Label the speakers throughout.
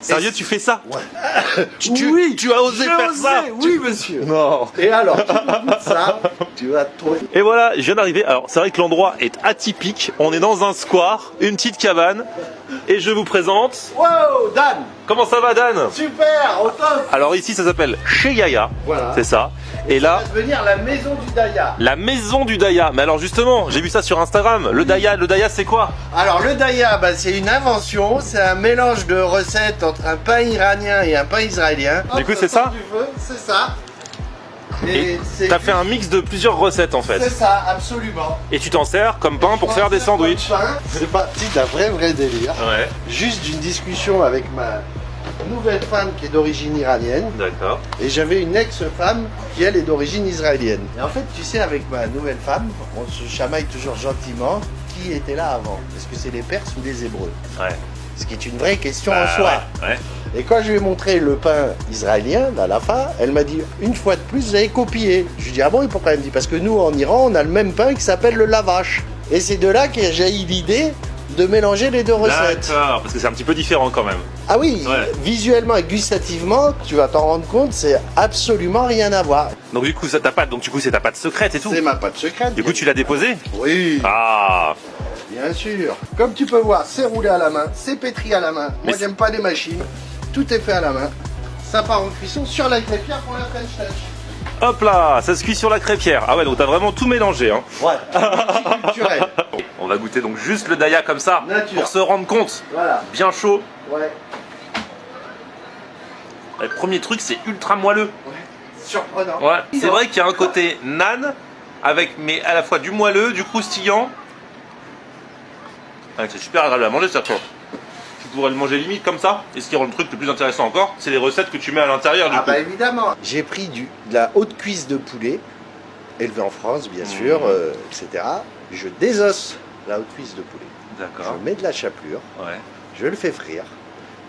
Speaker 1: Sérieux, tu fais ça?
Speaker 2: Ouais.
Speaker 1: Tu as osé faire ça?
Speaker 2: Oui, monsieur.
Speaker 1: Non.
Speaker 2: Et alors, tu me goûtes ça, tu vas trouver.
Speaker 1: Et voilà, je viens d'arriver. Alors, c'est vrai que l'endroit est atypique. On est dans un square, une petite cabane. Et je vous présente...
Speaker 2: Wow, Dan.
Speaker 1: Comment ça va, Dan?
Speaker 2: Super, au top.
Speaker 1: Alors ici, ça s'appelle Chez Yaya.
Speaker 2: Voilà.
Speaker 1: C'est ça. Et
Speaker 2: Ça
Speaker 1: là...
Speaker 2: va devenir la maison du Daya.
Speaker 1: La maison du Daya. Mais alors justement, j'ai vu ça sur Instagram. Le Daya c'est quoi?
Speaker 2: Alors le Daya, bah, c'est une invention, c'est un mélange de recettes entre un pain iranien et un pain israélien.
Speaker 1: Du coup, c'est ça?
Speaker 2: C'est ça.
Speaker 1: Et t'as fait un mix de plusieurs recettes en fait.
Speaker 2: C'est ça, absolument.
Speaker 1: Et tu t'en sers comme pain pour faire des sandwichs.
Speaker 2: C'est parti d'un vrai délire.
Speaker 1: Ouais.
Speaker 2: Juste d'une discussion avec ma nouvelle femme qui est d'origine iranienne.
Speaker 1: D'accord.
Speaker 2: Et j'avais une ex-femme qui elle est d'origine israélienne. Et en fait, tu sais, avec ma nouvelle femme, on se chamaille toujours gentiment. Qui était là avant? Est-ce que c'est les Perses ou les Hébreux?
Speaker 1: Ouais.
Speaker 2: Ce qui est une vraie question en soi.
Speaker 1: Ouais.
Speaker 2: Et quand je lui ai montré le pain israélien, à la fin, elle m'a dit, une fois de plus, vous avez copié. Je lui ai dit, ah bon, et pourquoi? Elle me dit, parce que nous, en Iran, on a le même pain qui s'appelle le lavash. Et c'est de là que j'ai eu l'idée de mélanger les deux recettes.
Speaker 1: D'accord, parce que c'est un petit peu différent quand même.
Speaker 2: Ah oui,
Speaker 1: Ouais.
Speaker 2: visuellement et gustativement, tu vas t'en rendre compte, c'est absolument rien à voir.
Speaker 1: Donc du coup, ça t'a pas, donc du coup, c'est ta pâte secrète et tout.
Speaker 2: C'est ma pâte secrète.
Speaker 1: Du coup, tu l'as déposée?
Speaker 2: Oui,
Speaker 1: Ah.
Speaker 2: bien sûr. Comme tu peux voir, c'est roulé à la main, c'est pétri à la main.
Speaker 1: Mais
Speaker 2: Moi, j'aime pas les machines. Tout est fait à la main. Ça part en cuisson sur la crêpière pour la French touch.
Speaker 1: Hop là, ça se cuit sur la crêpière. Ah ouais, donc t'as vraiment tout mélangé, hein.
Speaker 2: Ouais, culturel.
Speaker 1: On va goûter donc juste le Daya comme ça,
Speaker 2: Nature.
Speaker 1: pour se rendre compte.
Speaker 2: Voilà,
Speaker 1: Bien chaud.
Speaker 2: ouais.
Speaker 1: Le premier truc, c'est ultra moelleux.
Speaker 2: Surprenant.
Speaker 1: Ouais. C'est vrai qu'il y a un côté nan, avec mais à la fois du moelleux, du croustillant. Ouais, c'est super agréable à manger, ça, toi. Tu pourrais le manger limite comme ça. Et ce qui rend le truc le plus intéressant encore, c'est les recettes que tu mets à l'intérieur du
Speaker 2: Ah
Speaker 1: coup.
Speaker 2: bah évidemment. J'ai pris de la haute cuisse de poulet, élevée en France bien sûr, etc. Je désosse la haute cuisse de poulet.
Speaker 1: D'accord.
Speaker 2: Je mets de la chapelure,
Speaker 1: Ouais.
Speaker 2: je le fais frire.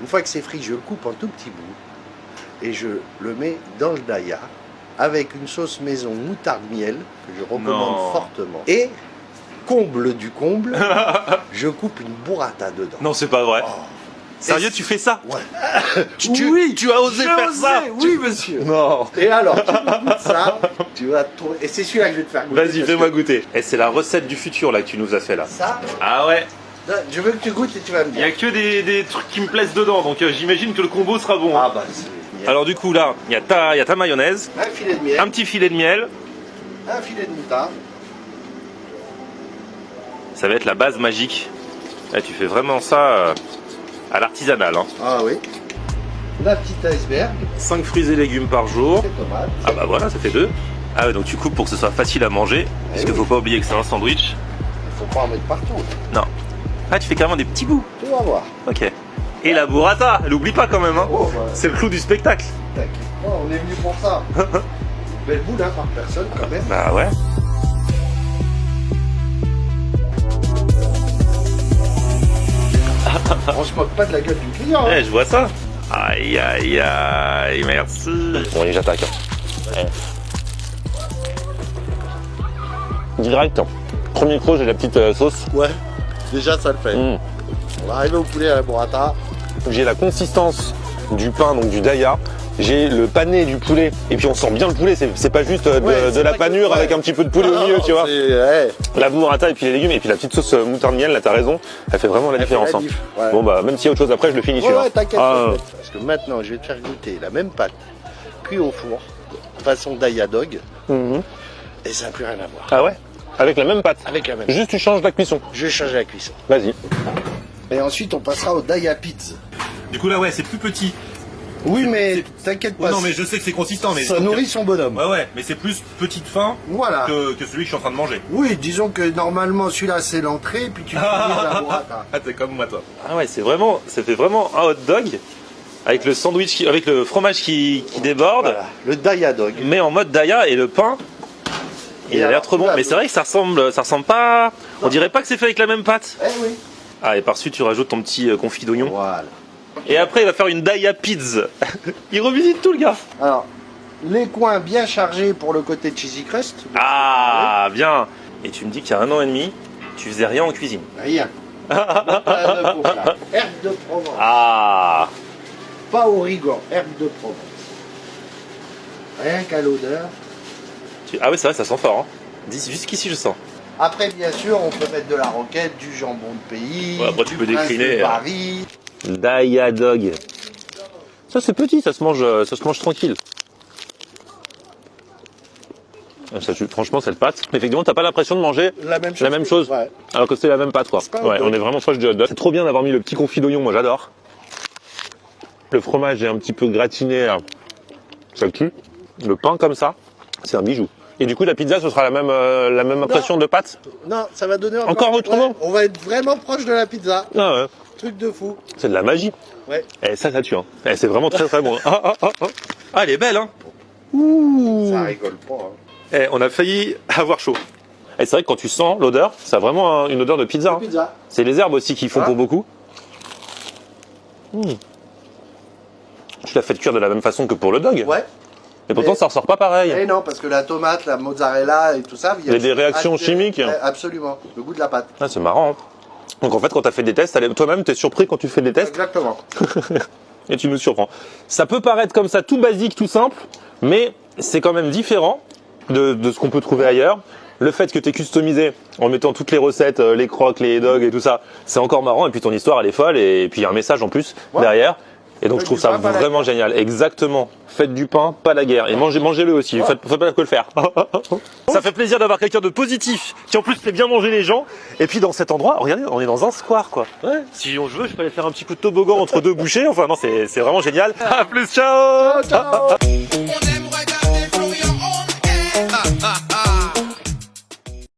Speaker 2: Une fois que c'est frit, je le coupe en tout petits bouts et je le mets dans le daya avec une sauce maison moutarde miel que je recommande
Speaker 1: Non.
Speaker 2: fortement. Et comble du comble, je coupe une burrata dedans.
Speaker 1: Non, c'est pas vrai.
Speaker 2: Oh.
Speaker 1: Sérieux,
Speaker 2: Et
Speaker 1: tu fais ça?
Speaker 2: Ouais.
Speaker 1: Tu as osé faire ça?
Speaker 2: Oui, monsieur.
Speaker 1: Non.
Speaker 2: Et alors, tu me goûtes ça, tu vas trouver. Et c'est celui-là que je vais te faire goûter.
Speaker 1: Vas-y,
Speaker 2: parce
Speaker 1: fais-moi
Speaker 2: que
Speaker 1: goûter. Et c'est la recette du futur là que tu nous as fait là.
Speaker 2: Ça,
Speaker 1: Ah ouais.
Speaker 2: je veux que tu goûtes et tu vas me
Speaker 1: Il y a
Speaker 2: dire.
Speaker 1: que des trucs qui me plaisent dedans, donc j'imagine que le combo sera bon.
Speaker 2: Ah bah, c'est miel.
Speaker 1: Alors du coup là, il y a ta mayonnaise,
Speaker 2: Un filet de miel,
Speaker 1: un petit filet de miel.
Speaker 2: un filet de moutarde.
Speaker 1: Ça va être la base magique. Là, tu fais vraiment ça à l'artisanal. Hein.
Speaker 2: Ah oui. La petite iceberg,
Speaker 1: 5 fruits et légumes par jour.
Speaker 2: les tomates.
Speaker 1: Ah bah voilà, ça fait 2. Ah ouais, donc tu coupes pour que ce soit facile à manger. Parce qu'il
Speaker 2: oui.
Speaker 1: faut pas oublier que c'est un sandwich.
Speaker 2: Il faut pas en mettre partout.
Speaker 1: Non. Ah, tu fais carrément des petits bouts.
Speaker 2: Tu vas voir.
Speaker 1: Ok. Et la burrata, elle oublie pas quand même. Hein.
Speaker 2: Oh, bah,
Speaker 1: C'est le clou du spectacle.
Speaker 2: t'inquiète pas, on est venu pour ça. Belle boule hein, par personne quand même.
Speaker 1: Bah ouais.
Speaker 2: On se moque pas de la gueule du client. Hein.
Speaker 1: Je vois ça. Aïe aïe aïe, merci. Bon, allez, j'attaque. Direct. Premier croc, j'ai la petite sauce.
Speaker 2: Ouais, déjà ça le fait.
Speaker 1: Mm.
Speaker 2: On va arriver au poulet à la burrata.
Speaker 1: J'ai la consistance du pain, donc du daya. J'ai le pané du poulet. Et puis on sent bien le poulet, c'est pas juste
Speaker 2: Ouais,
Speaker 1: de la
Speaker 2: vrai
Speaker 1: panure
Speaker 2: que- ouais.
Speaker 1: avec un petit peu de poulet au milieu, tu vois.
Speaker 2: Ouais.
Speaker 1: La burrata et puis les légumes et puis la petite sauce moutarde miel, là t'as raison, elle fait vraiment la
Speaker 2: Elle fait
Speaker 1: différence.
Speaker 2: la
Speaker 1: Hein.
Speaker 2: diff, ouais.
Speaker 1: Bon bah même s'il y a autre chose après, je le finis
Speaker 2: Ouais,
Speaker 1: celui-là.
Speaker 2: ouais, t'inquiète.
Speaker 1: Ah,
Speaker 2: t'inquiète. Parce que maintenant, je vais te faire goûter la même pâte, cuit au four, façon Daya Dog,
Speaker 1: mhm.
Speaker 2: et ça n'a plus rien à voir.
Speaker 1: Ah ouais. Avec la même pâte.
Speaker 2: Avec la même.
Speaker 1: Juste tu changes la cuisson.
Speaker 2: Je vais changer la cuisson.
Speaker 1: Vas-y.
Speaker 2: Et ensuite, on passera au Daya Pizza.
Speaker 1: Du coup là ouais, c'est plus petit.
Speaker 2: Oui, mais t'inquiète pas.
Speaker 1: je sais que c'est consistant,
Speaker 2: ça nourrit son bonhomme.
Speaker 1: Ouais, mais c'est plus petite fin
Speaker 2: Voilà.
Speaker 1: que celui que je suis en train de manger.
Speaker 2: Oui, disons que normalement, celui-là, c'est l'entrée, puis tu finis la burrata.
Speaker 1: Ah t'es comme moi toi. Ah ouais, ça fait vraiment un hot dog avec le sandwich, avec le fromage qui déborde,
Speaker 2: Voilà, le Daya Dog.
Speaker 1: mais en mode daya et le pain. Il
Speaker 2: Et
Speaker 1: a l'air
Speaker 2: alors,
Speaker 1: trop bon,
Speaker 2: là,
Speaker 1: mais c'est vrai que ça ressemble pas. On dirait pas que c'est fait avec la même pâte.
Speaker 2: Eh oui.
Speaker 1: Ah et par-dessus tu rajoutes ton petit confit d'oignon.
Speaker 2: Voilà.
Speaker 1: Et après il va faire une Daya Pizza. Il revisite tout le gars.
Speaker 2: Alors, les coins bien chargés pour le côté cheesy crust.
Speaker 1: Ah bien. Et tu me dis qu'il y a 1 an et demi, tu faisais rien en cuisine.
Speaker 2: Rien. Herbe de Provence.
Speaker 1: Ah.
Speaker 2: pas origan, herbe de Provence. Rien qu'à l'odeur.
Speaker 1: Ah oui, c'est vrai, ça sent fort. Hein. Jusqu'ici, je sens.
Speaker 2: Après, bien sûr, on peut mettre de la roquette, du jambon de pays,
Speaker 1: Ouais, après, tu peux
Speaker 2: du prince
Speaker 1: décliner,
Speaker 2: de
Speaker 1: hein.
Speaker 2: Paris.
Speaker 1: Daiya-dog. Ça, c'est petit, ça se mange tranquille. Franchement, cette pâte, effectivement, t'as pas l'impression de manger
Speaker 2: La même chose.
Speaker 1: chose.
Speaker 2: Ouais.
Speaker 1: Alors que c'est la même pâte, quoi.
Speaker 2: pas un
Speaker 1: Ouais,
Speaker 2: dog.
Speaker 1: on est vraiment proche du hot dog. C'est trop bien d'avoir mis le petit confit d'oignon, moi j'adore. Le fromage est un petit peu gratiné, là. Ça le tue. Le pain comme ça, c'est un bijou. Et du coup, la pizza, ce sera la même impression de pâte.
Speaker 2: Non, ça va donner
Speaker 1: Encore autrement.
Speaker 2: Ouais, on va être vraiment proche de la pizza.
Speaker 1: Ah ouais,
Speaker 2: Truc de fou.
Speaker 1: c'est de la magie.
Speaker 2: Ouais.
Speaker 1: Et ça tue. Hein. Et c'est vraiment très très bon. Ah, elle est belle, hein. Ouh.
Speaker 2: Ça rigole pas. Hein.
Speaker 1: Eh, on a failli avoir chaud. Et c'est vrai que quand tu sens l'odeur, ça a vraiment une odeur de pizza. Hein.
Speaker 2: Pizza.
Speaker 1: C'est les herbes aussi qui font
Speaker 2: Ah.
Speaker 1: pour beaucoup. Tu l'as fait cuire de la même façon que pour le dog.
Speaker 2: Ouais.
Speaker 1: Et pourtant,
Speaker 2: Mais-
Speaker 1: ça ressort pas pareil.
Speaker 2: Et non, parce que la tomate, la mozzarella et tout ça.
Speaker 1: Il y a des réactions chimiques.
Speaker 2: Ouais, absolument. Le goût de la pâte.
Speaker 1: Ah, c'est marrant. Hein. Donc en fait, quand tu as fait des tests, toi-même, tu es surpris quand tu fais des tests
Speaker 2: Exactement.
Speaker 1: et tu nous surprends. Ça peut paraître comme ça tout basique, tout simple, mais c'est quand même différent de ce qu'on peut trouver ailleurs. Le fait que tu es customisé en mettant toutes les recettes, les croques, les dogs et tout ça, c'est encore marrant. Et puis ton histoire, elle est folle. Et puis il y a un message en plus derrière. Et donc je trouve ça
Speaker 2: pain, pas la
Speaker 1: vraiment génial. Exactement. Faites du pain, pas la guerre. Et mangez-le aussi. Faut pas que le faire. Ça fait plaisir d'avoir quelqu'un de positif qui en plus fait bien manger les gens. Et puis dans cet endroit, regardez, on est dans un square quoi. Ouais. Si je veux, je peux aller faire un petit coup de toboggan entre deux bouchées. Enfin non, c'est vraiment génial. À plus, ciao.
Speaker 2: Ciao, ciao.
Speaker 3: On est